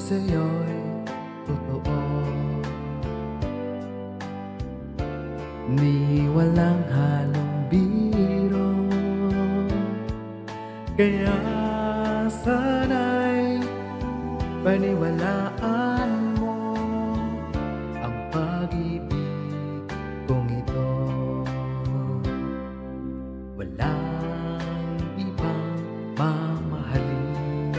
sa'yo'y totoo, ni walang halong biro. Kaya sana'y paniwalaan mo ang pag-ibig kong ito. Walang ibang mamahalin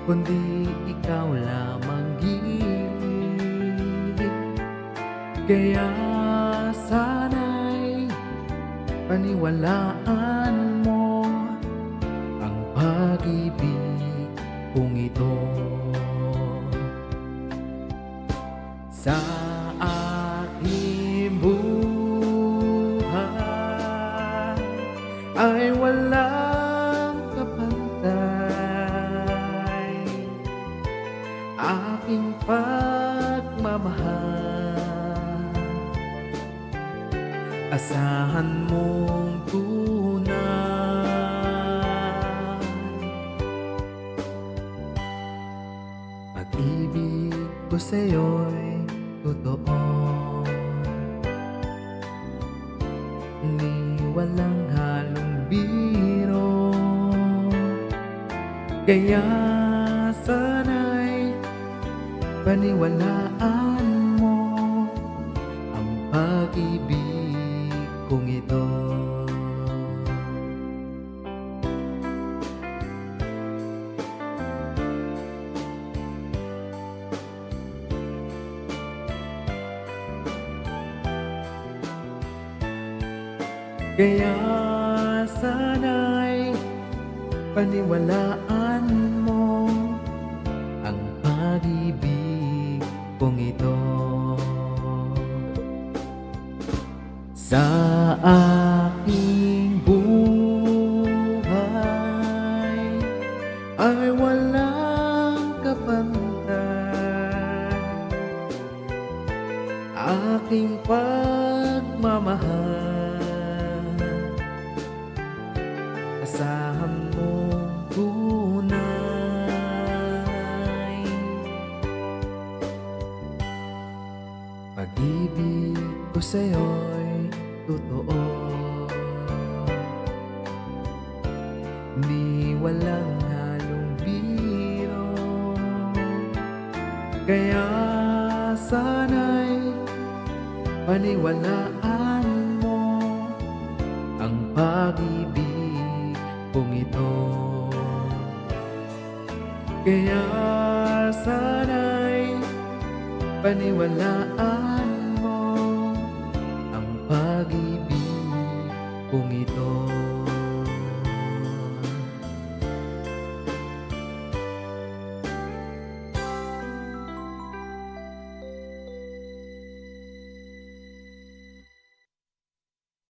kundi ikaw lamang giliw. Kaya sana'y paniwalaan mo ang pag-ibig kong ito. Sa aking buhay ay walang kapantay, aking pagmamahal, asahan mong tunay. Pag-ibig ko sa'yo'y totoo, ni walang halong biro. Kaya sana'y paniwalaan mo ang pag-ibig kong ito. Kaya sana'y paniwalaan mo ang pag-ibig kong ito. Sa aking buhay ay walang kapantay, aking pagmamahal, asahan mong tunay. Pag-ibig ko sa'yo'y totoo, ni walang halong biro. Kaya sana'y paniwalaan mo ang pag-ibig kong ito. Kaya sana'y paniwalaan mo ang pag-ibig kong ito.